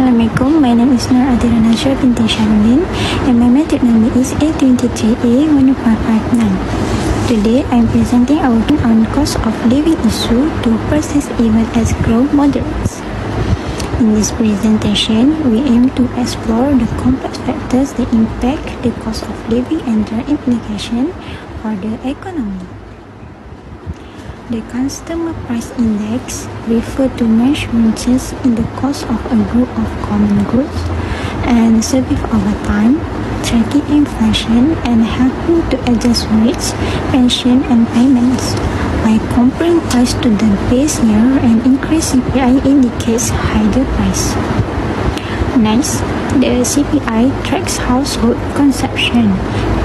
Assalamualaikum, my name is Nur Adirana binti Sharulin and my metric number is A23A10559. Today, I am presenting our view on cost of living issue to persist even as growth moderates. In this presentation, we aim to explore the complex factors that impact the cost of living and their implication for the economy. The Consumer Price Index refers to measurements in the cost of a group of common goods and services over time, tracking inflation and helping to adjust rates, pension and payments. By comparing price to the base year, an increased CPI indicates higher price. Next, the CPI tracks household consumption,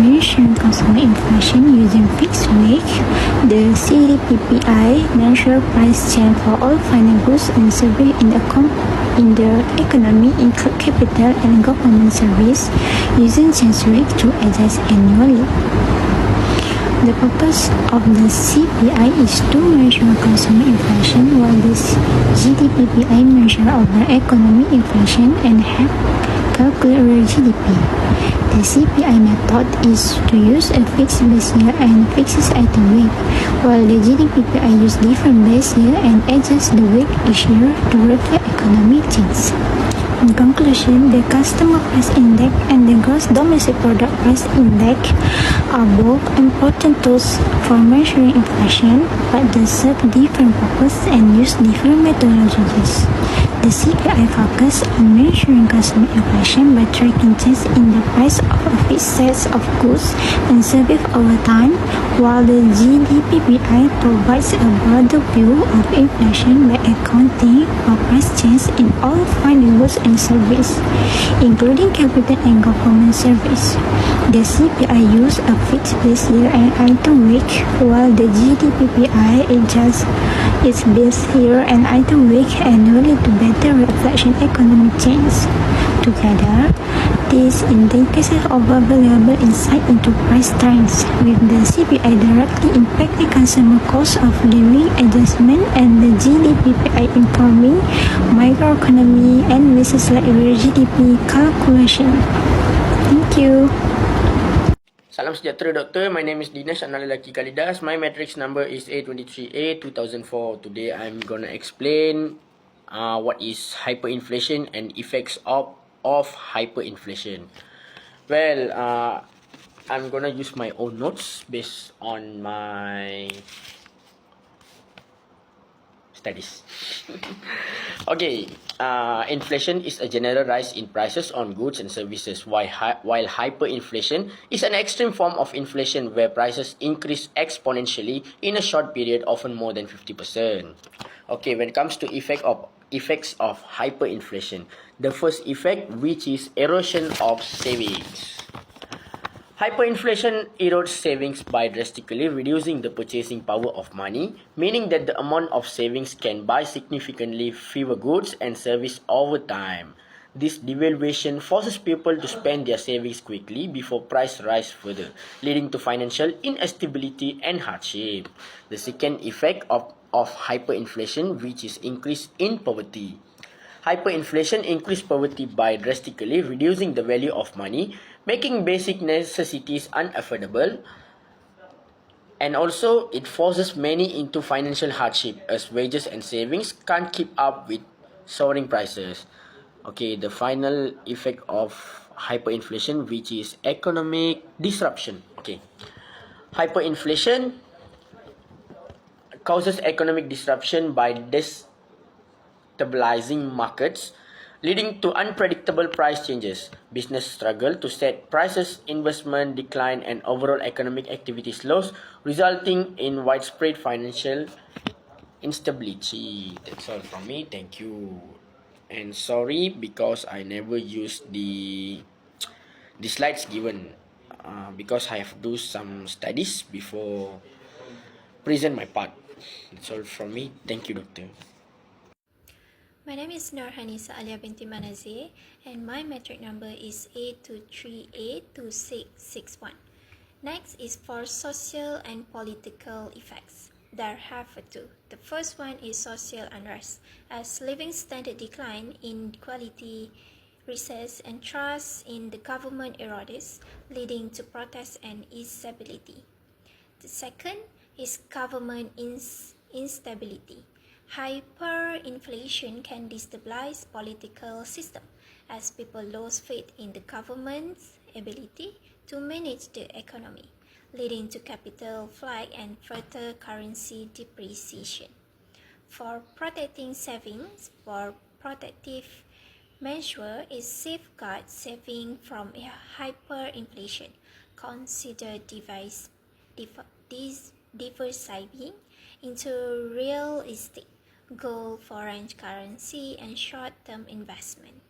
measuring consumer inflation using fixed wage. The CDPPI measures price change for all final goods and services in the economy, include capital and government service, using change rate to adjust annually. The purpose of the CPI is to measure consumer inflation, while the GDPPI measures overall economic inflation and help calculate real GDP. The CPI method is to use a fixed base year and fixed item weight, while the GDPPI uses different base year and adjusts the weight each year to reflect economic change. In conclusion, the Consumer Price Index and the Gross Domestic Product Price Index are both important tools for measuring inflation, but they serve different purposes and use different methodologies. The CPI focuses on measuring consumer inflation by tracking changes in the price of a fixed set of goods and services over time, while the GDPPI provides a broader view of inflation by accounting for price change in all final goods and services, including capital and government service. The CPI uses a fixed base year and item weight, while the GDPPI adjusts its base year and item weight annually to better reflect economic change. Together, these indicators offer valuable insight into price trends, with the CPI directly impacting consumer cost of living adjustment and the GDPPI informing microeconomy and measures like real GDP calculation. Thank you. Salam sejahtera doktor, my name is Dinesh Analalaki Kalidas. My matrix number is A23A2004. Today I'm gonna explain what is hyperinflation and effects of hyperinflation. Well, I'm gonna use my own notes based on my studies. Okay, inflation is a general rise in prices on goods and services, while hyperinflation is an extreme form of inflation where prices increase exponentially in a short period, often more than 50%. Okay, when it comes to effects of hyperinflation, the first effect, which is erosion of savings. Hyperinflation erodes savings by drastically reducing the purchasing power of money, meaning that the amount of savings can buy significantly fewer goods and services over time. This devaluation forces people to spend their savings quickly before prices rise further, leading to financial instability and hardship. The second effect of hyperinflation, which is increase in poverty. Hyperinflation increased poverty by drastically reducing the value of money, making basic necessities unaffordable, and also it forces many into financial hardship as wages and savings can't keep up with soaring prices. Okay, the final effect of hyperinflation, which is economic disruption. Okay, hyperinflation causes economic disruption by destabilizing markets, leading to unpredictable price changes. Business struggle to set prices, investment decline, and overall economic activity slows, resulting in widespread financial instability. That's all from me. Thank you. And sorry because I never used the slides given because I have to do some studies before present my part. That's all from me. Thank you, doctor. My name is Nurhanisa Alia binti Manazir and my metric number is A23A2661. Next is for social and political effects. There have two. The first one is social unrest, as living standard decline, inequality, recess, and trust in the government erodes, leading to protests and instability. The second is government instability. Hyperinflation can destabilize political system, as people lose faith in the government's ability to manage the economy, leading to capital flight and further currency depreciation. For protecting savings, for protective measure is safeguard saving from hyperinflation. Consider diversifying into real estate, gold, foreign currency, and short-term investment.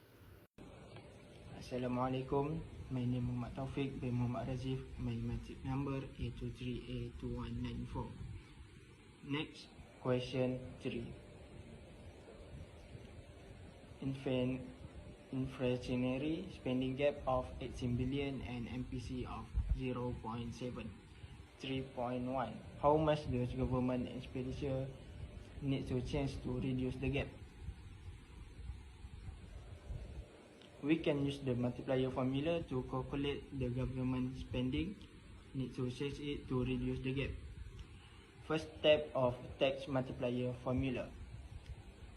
Assalamualaikum. My name is Muhammad Taufik bin Muhammad Razif. My matric number A23A2194. Next, question 3. Inflationary spending gap of 18 billion and MPC of 0.7. 3.1. How much does government expenditure need to change to reduce the gap? We can use the multiplier formula to calculate the government spending need to change it to reduce the gap. First step of tax multiplier formula.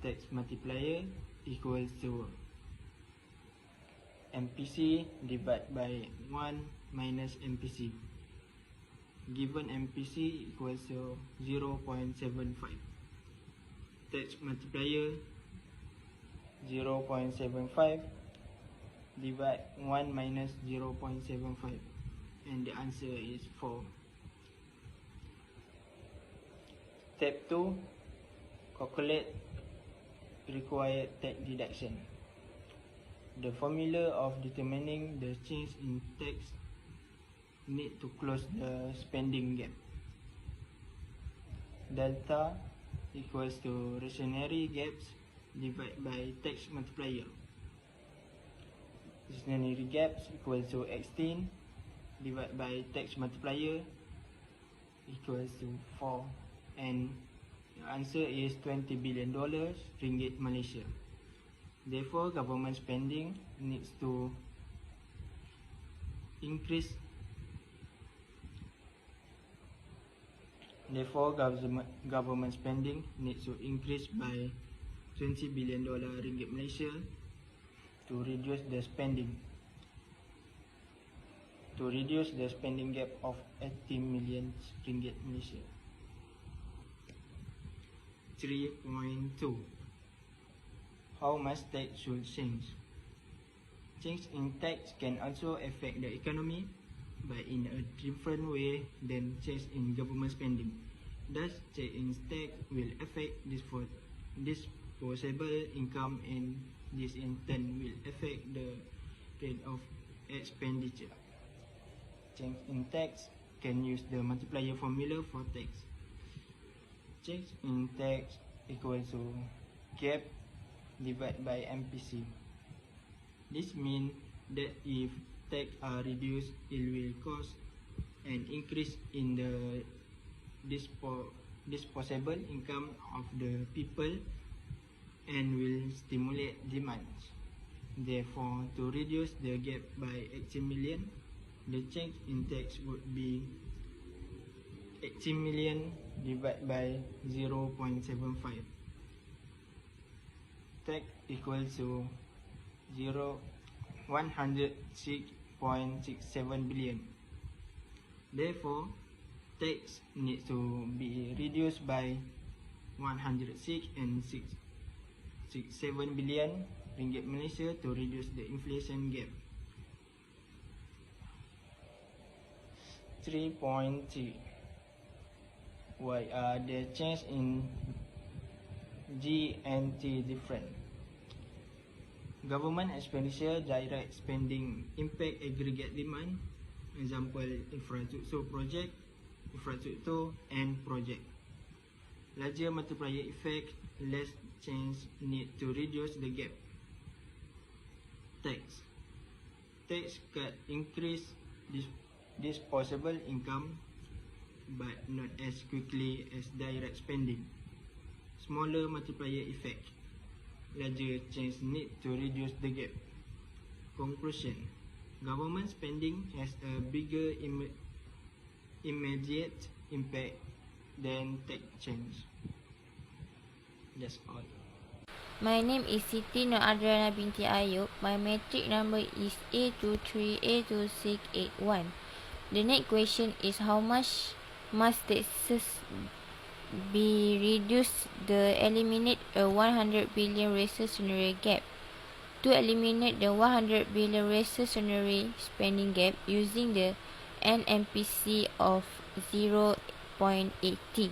Tax multiplier equals to MPC divided by 1 minus MPC. Given MPC equals to 0.75. Tax multiplier 0.75 divide 1 minus 0.75, and the answer is 4. Step 2. Calculate required tax deduction. The formula of determining the change in tax need to close the spending gap. Delta equals to rationary gaps divided by tax multiplier. Rationary gaps equals to 18 divided by tax multiplier equals to 4, and the answer is $20 billion ringgit Malaysia. Therefore, government spending needs to increase. Therefore, government spending needs to increase by $20 billion ringgit Malaysia to reduce the spending gap of 80 million ringgit Malaysia. 3.2. How much tax should change? Change in tax can also affect the economy, but in a different way than change in government spending. Thus, change in tax will affect disposable income, and this in turn will affect the rate of expenditure. Change in tax can use the multiplier formula for tax. Change in tax equals to gap divided by MPC. This means that if tax are reduced, it will cause an increase in the disposable income of the people and will stimulate demand. Therefore, to reduce the gap by 18 million, the change in tax would be 18 million divided by 0.75. Tax equals to 106.67 billion. Therefore, tax needs to be reduced by 106.67 billion ringgit Malaysia to reduce the inflation gap. 3.3. Why are the change in G and T different? Government expenditure direct spending impact aggregate demand. Example, infrastructure project, infrastructure and project. Larger multiplier effect, less change need to reduce the gap. Tax. Tax cut increase disposable income. but not as quickly as direct spending. Smaller multiplier effect. Larger change need to reduce the gap. Conclusion. Government spending has a bigger immediate impact than tax change. That's all. My name is Siti Nur Adrana binti Ayub. My matric number is A23A2681. The next question is how much must taxes be reduced to eliminate a 100 billion recessionary gap? To eliminate the 100 billion recessionary spending gap using the NMPC of 0.80.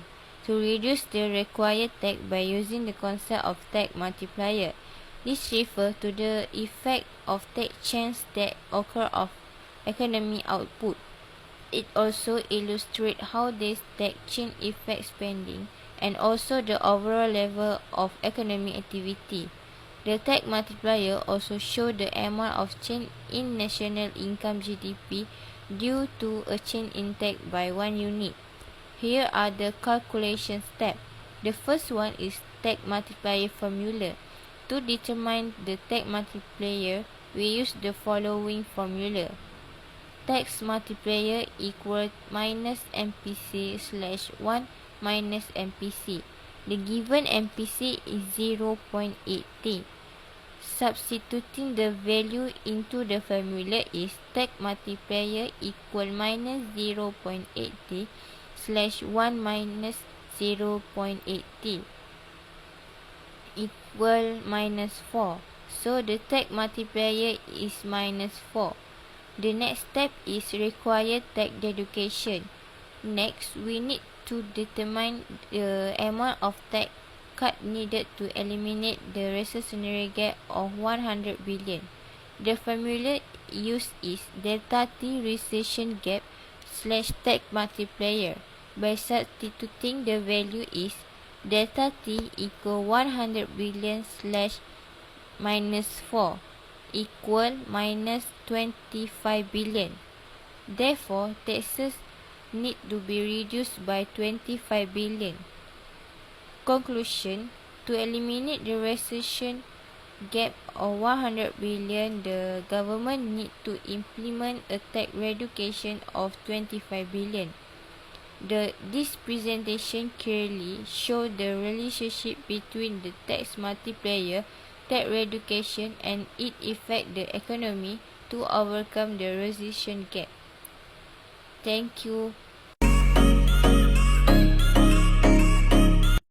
To reduce the required tax by using the concept of tax multiplier. This refers to the effect of tax change that occur of economic output. It also illustrates how this tax change affects spending and also the overall level of economic activity. The tax multiplier also shows the amount of change in national income GDP due to a change in tax by 1 unit. Here are the calculation steps. The first one is tax multiplier formula. To determine the tax multiplier, we use the following formula. Tax multiplier equals minus MPC slash 1 minus MPC. The given MPC is 0.80. Substituting the value into the formula is tax multiplier equal minus 0.80 slash 1 minus 0.80 equal minus 4. So the tax multiplier is minus 4. The next step is required tax deduction. Next, we need to determine the amount of tax cut needed to eliminate the recessionary gap of 100 billion. The formula used is delta T recession gap slash tax multiplier. By substituting the value is delta T equal 100 billion slash minus 4 equal minus 25 billion. Therefore, taxes need to be reduced by 25 billion. Conclusion. To eliminate the recession gap of 100 billion, the government need to implement a tax reduction of 25 billion. This presentation clearly shows the relationship between the tax multiplier, tax reduction, and it affects the economy to overcome the recession gap. Thank you.